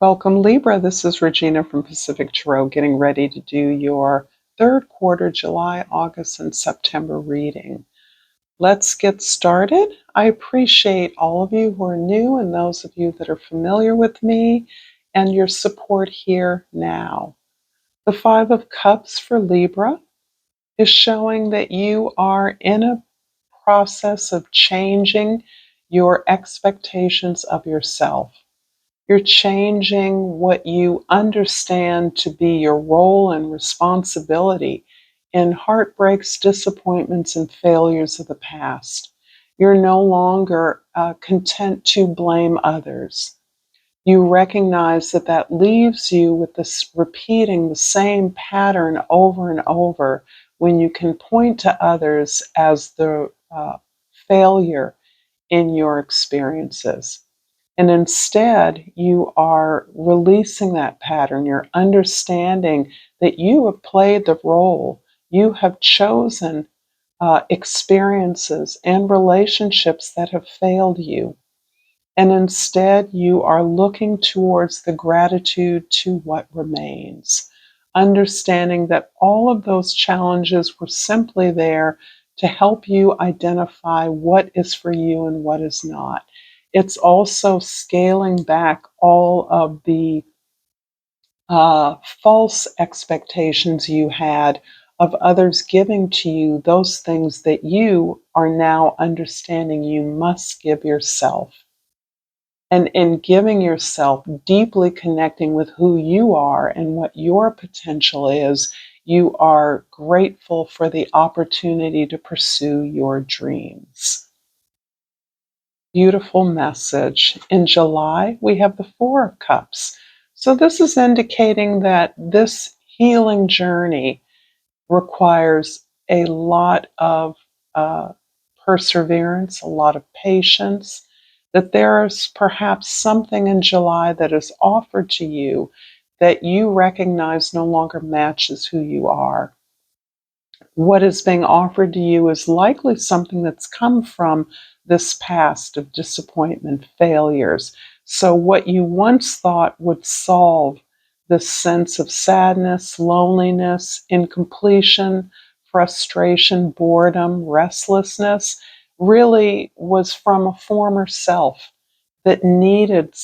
Welcome, Libra. This is Regina from Pacific Tarot, getting ready to do your third quarter July, August, and September reading. Let's get started. I appreciate all of you who are new and those of you that are familiar with me and your support here now. The Five of Cups for Libra is showing that you are in a process of changing your expectations of yourself. You're changing what you understand to be your role and responsibility in heartbreaks, disappointments, and failures of the past. You're no longer content to blame others. You recognize that that leaves you with this repeating the same pattern over and over when you can point to others as the failure in your experiences. And instead, you are releasing that pattern. You're understanding that you have played the role. You have chosen experiences and relationships that have failed you. And instead, you are looking towards the gratitude to what remains, understanding that all of those challenges were simply there to help you identify what is for you and what is not. It's also scaling back all of the false expectations you had of others giving to you those things that you are now understanding you must give yourself. And in giving yourself, deeply connecting with who you are and what your potential is, you are grateful for the opportunity to pursue your dreams. Beautiful message. In July, we have the Four of Cups. So this is indicating that this healing journey requires a lot of perseverance, a lot of patience, that there is perhaps something in July that is offered to you that you recognize no longer matches who you are. What is being offered to you is likely something that's come from this past of disappointment, failures. So what you once thought would solve this sense of sadness, loneliness, incompletion, frustration, boredom, restlessness, really was from a former self that needed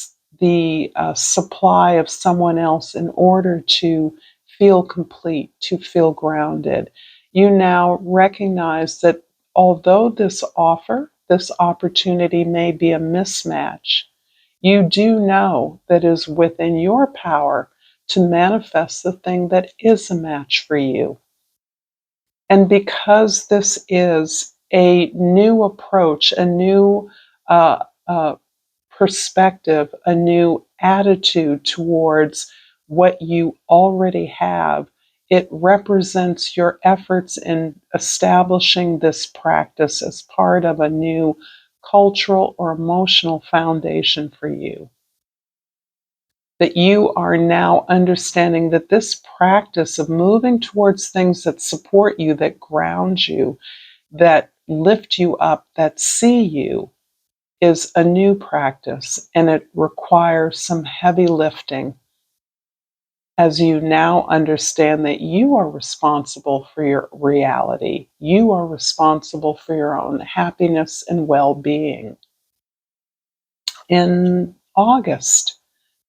the supply of someone else in order to feel complete, to feel grounded. You now recognize that although this offer, this opportunity may be a mismatch, you do know that it is within your power to manifest the thing that is a match for you. And because this is a new approach, a new perspective, a new attitude towards what you already have, it represents your efforts in establishing this practice as part of a new cultural or emotional foundation for you. That you are now understanding that this practice of moving towards things that support you, that ground you, that lift you up, that see you, is a new practice, and it requires some heavy lifting as you now understand that you are responsible for your reality. You are responsible for your own happiness and well-being. In August,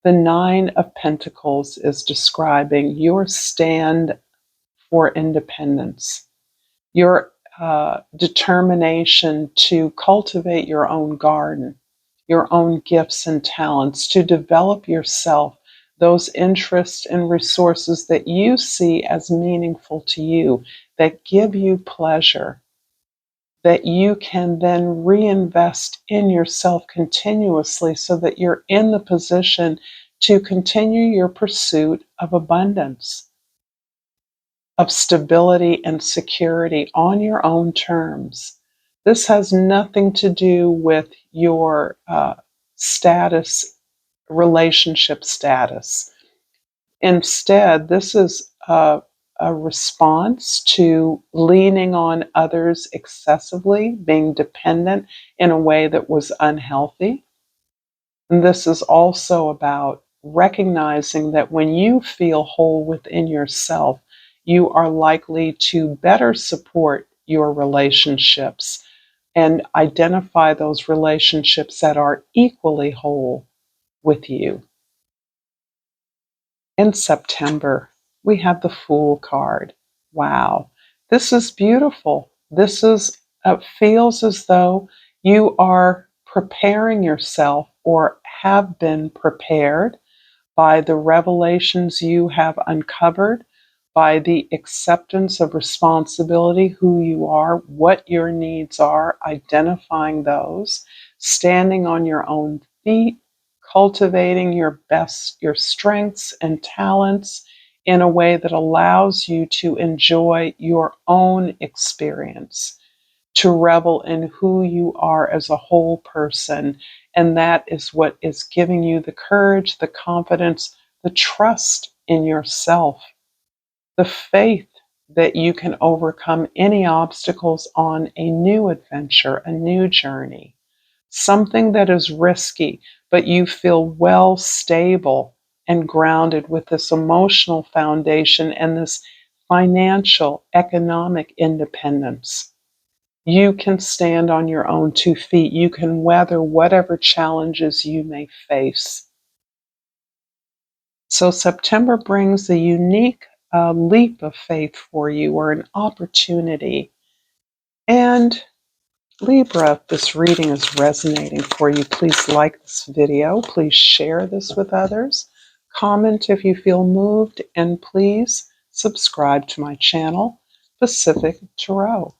the Nine of Pentacles is describing your stand for independence, your determination to cultivate your own garden, your own gifts and talents, to develop yourself, those interests and resources that you see as meaningful to you, that give you pleasure, that you can then reinvest in yourself continuously so that you're in the position to continue your pursuit of abundance, of stability and security on your own terms. This has nothing to do with your status, relationship status. Instead, this is a response to leaning on others excessively, being dependent in a way that was unhealthy. And this is also about recognizing that when you feel whole within yourself, you are likely to better support your relationships and identify those relationships that are equally whole with you. In September, we have the Fool card. Wow, this is beautiful. This is feels as though you are preparing yourself or have been prepared by the revelations you have uncovered, by the acceptance of responsibility, who you are, what your needs are, identifying those, standing on your own feet, cultivating your best, your strengths and talents in a way that allows you to enjoy your own experience, to revel in who you are as a whole person. And that is what is giving you the courage, the confidence, the trust in yourself, the faith that you can overcome any obstacles on a new adventure, a new journey, something that is risky, but you feel well stable and grounded with this emotional foundation and this financial, economic independence. You can stand on your own 2 feet. You can weather whatever challenges you may face. So September brings a unique leap of faith for you, or an opportunity. And Libra, if this reading is resonating for you, please like this video. Please share this with others. Comment if you feel moved. And please subscribe to my channel, Pacific Tarot.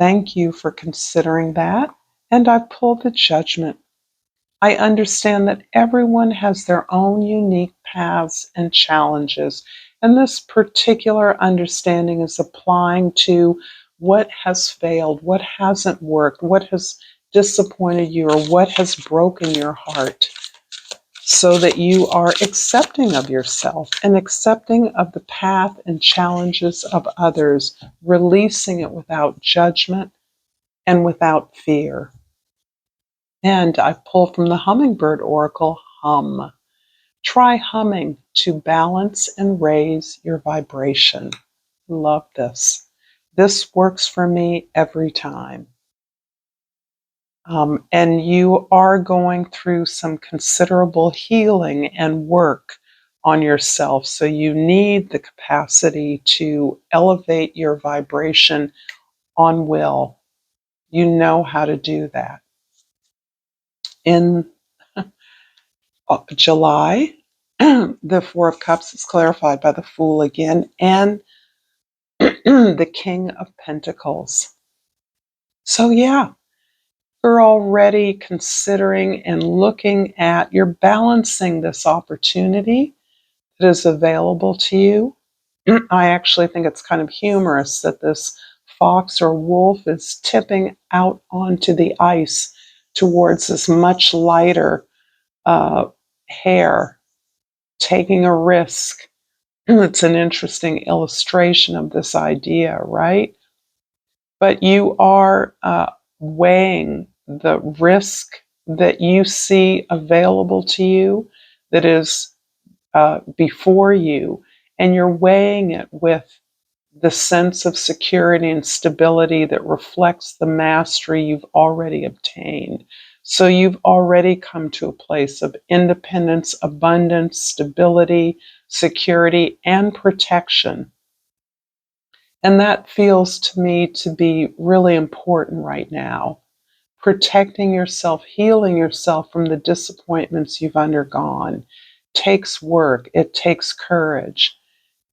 Thank you for considering that. And I pull the Judgment. I understand that everyone has their own unique paths and challenges. And this particular understanding is applying to what has failed, what hasn't worked, what has disappointed you, or what has broken your heart, so that you are accepting of yourself and accepting of the path and challenges of others, releasing it without judgment and without fear. And I pull from the Hummingbird Oracle, hum. Try humming to balance and raise your vibration. Love this. This works for me every time. And you are going through some considerable healing and work on yourself. So you need the capacity to elevate your vibration on will. You know how to do that. In July, the Four of Cups is clarified by the Fool again, and the King of Pentacles. So yeah, you're already considering and looking at, you're balancing this opportunity that is available to you. I actually think it's kind of humorous that this fox or wolf is tipping out onto the ice towards this much lighter hare, taking a risk. It's an interesting illustration of this idea, right? But you are weighing the risk that you see available to you, that is before you, and you're weighing it with the sense of security and stability that reflects the mastery you've already obtained. So you've already come to a place of independence, abundance, stability, security, and protection. And that feels to me to be really important right now. Protecting yourself, healing yourself from the disappointments you've undergone takes work, it takes courage.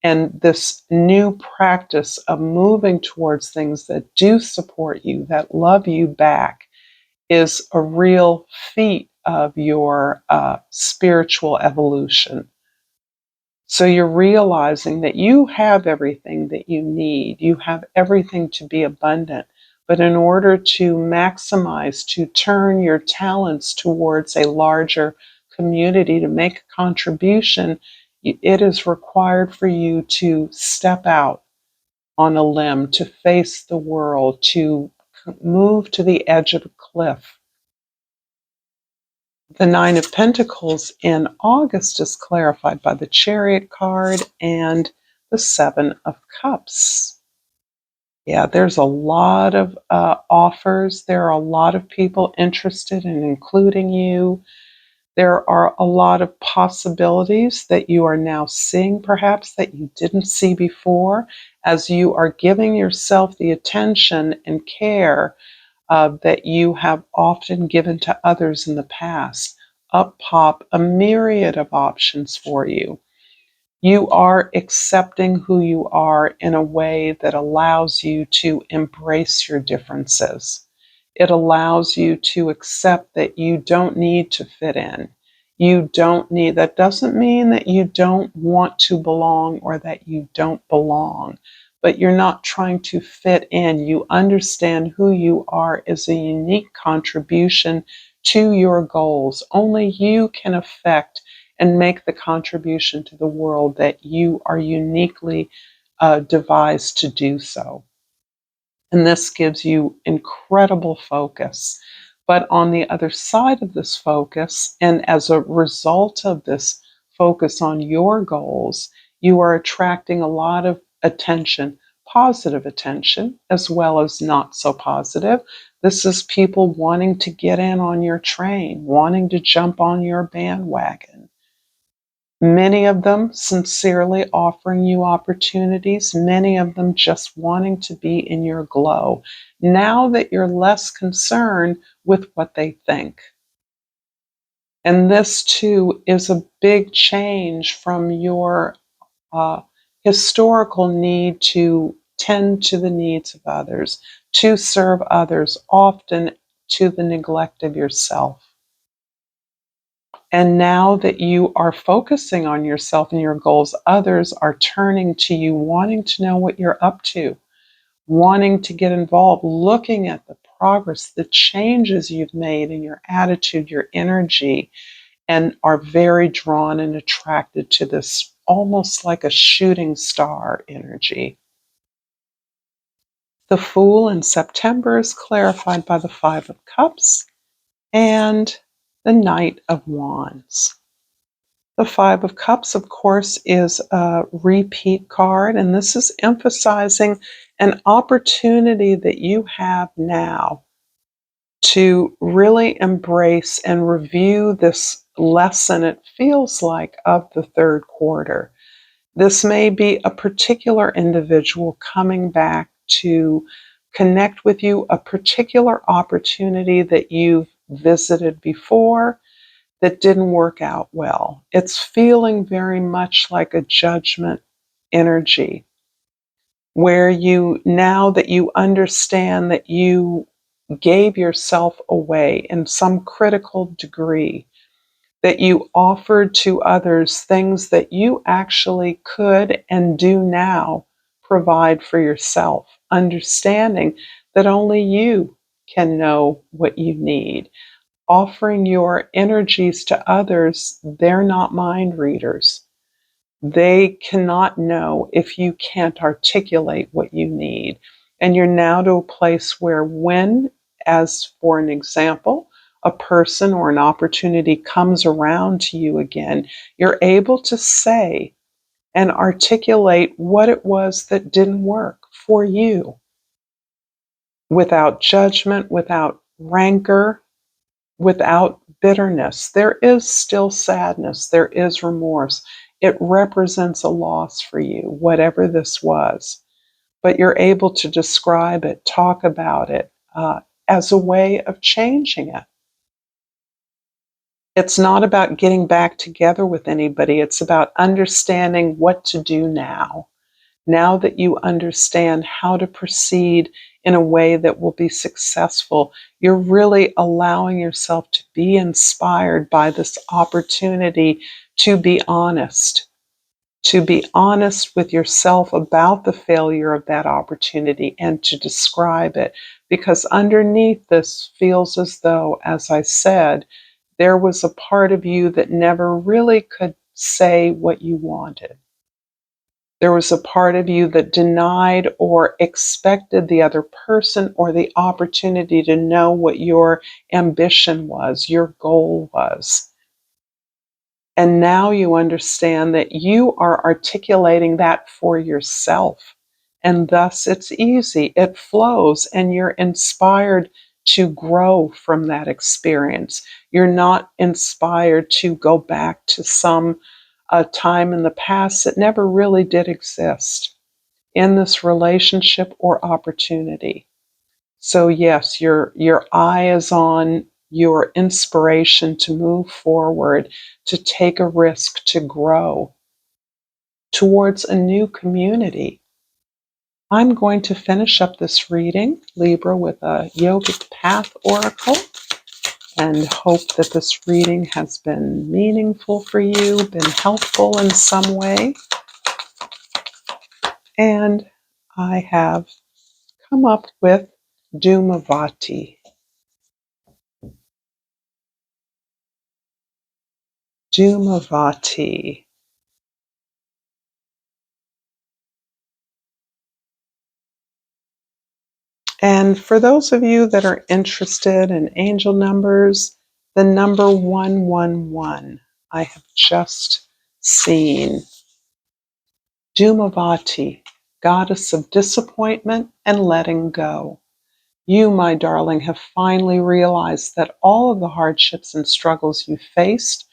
And this new practice of moving towards things that do support you, that love you back, is a real feat of your spiritual evolution. So you're realizing that you have everything that you need. You have everything to be abundant. But in order to maximize, to turn your talents towards a larger community, to make a contribution, it is required for you to step out on a limb, to face the world, to move to the edge of a cliff. The Nine of Pentacles in August is clarified by the Chariot card and the Seven of Cups. Yeah, there's a lot of offers. There are a lot of people interested in including you. There are a lot of possibilities that you are now seeing, perhaps that you didn't see before, as you are giving yourself the attention and care that you have often given to others in the past. Up pop a myriad of options for you. You are accepting who you are in a way that allows you to embrace your differences. It allows you to accept that you don't need to fit in. That doesn't mean that you don't want to belong or that you don't belong, but you're not trying to fit in. You understand who you are as a unique contribution to your goals. Only you can affect and make the contribution to the world that you are uniquely devised to do so. And this gives you incredible focus. But on the other side of this focus, and as a result of this focus on your goals, you are attracting a lot of attention, positive attention, as well as not so positive. This is people wanting to get in on your train, wanting to jump on your bandwagon. Many of them sincerely offering you opportunities, many of them just wanting to be in your glow, now that you're less concerned with what they think. And this too is a big change from your historical need to tend to the needs of others, to serve others, often to the neglect of yourself. And now that you are focusing on yourself and your goals, others are turning to you, wanting to know what you're up to, wanting to get involved, looking at the progress, the changes you've made in your attitude, your energy, and are very drawn and attracted to this almost like a shooting star energy. The Fool in September is clarified by the Five of Cups and the Knight of Wands. The Five of Cups, of course, is a repeat card, and this is emphasizing an opportunity that you have now to really embrace and review this lesson, it feels like, of the third quarter. This may be a particular individual coming back to connect with you, a particular opportunity that you've visited before that didn't work out well. It's feeling very much like a judgment energy where you, now that you understand that you gave yourself away in some critical degree, that you offered to others things that you actually could and do now provide for yourself, understanding that only you can know what you need. Offering your energies to others, they're not mind readers. They cannot know if you can't articulate what you need. And you're now to a place where when, as for an example, a person or an opportunity comes around to you again, you're able to say and articulate what it was that didn't work for you without judgment, without rancor, without bitterness. There is still sadness, there is remorse. It represents a loss for you, whatever this was. But you're able to describe it, talk about it as a way of changing it. It's not about getting back together with anybody, it's about understanding what to do now. Now that you understand how to proceed in a way that will be successful, you're really allowing yourself to be inspired by this opportunity to be honest with yourself about the failure of that opportunity and to describe it. Because underneath this feels as though, as I said, there was a part of you that never really could say what you wanted. There was a part of you that denied or expected the other person or the opportunity to know what your ambition was, your goal was. And now you understand that you are articulating that for yourself. And thus it's easy, it flows, and you're inspired to grow from that experience. You're not inspired to go back to some time in the past that never really did exist in this relationship or opportunity. So yes, your eye is on your inspiration to move forward, to take a risk, to grow towards a new community. I'm going to finish up this reading, Libra, with a yogic path oracle, and hope that this reading has been meaningful for you, been helpful in some way. And I have come up with Dhumavati. Dhumavati. And for those of you that are interested in angel numbers, the number 111 I have just seen. Dhumavati, goddess of disappointment and letting go. You, my darling, have finally realized that all of the hardships and struggles you faced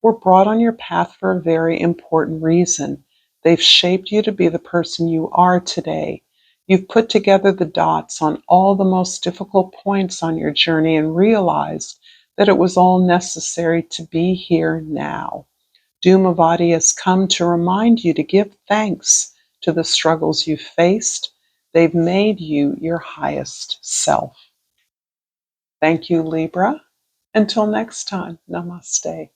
were brought on your path for a very important reason. They've shaped you to be the person you are today. You've put together the dots on all the most difficult points on your journey and realized that it was all necessary to be here now. Dhumavati has come to remind you to give thanks to the struggles you've faced. They've made you your highest self. Thank you, Libra. Until next time, namaste.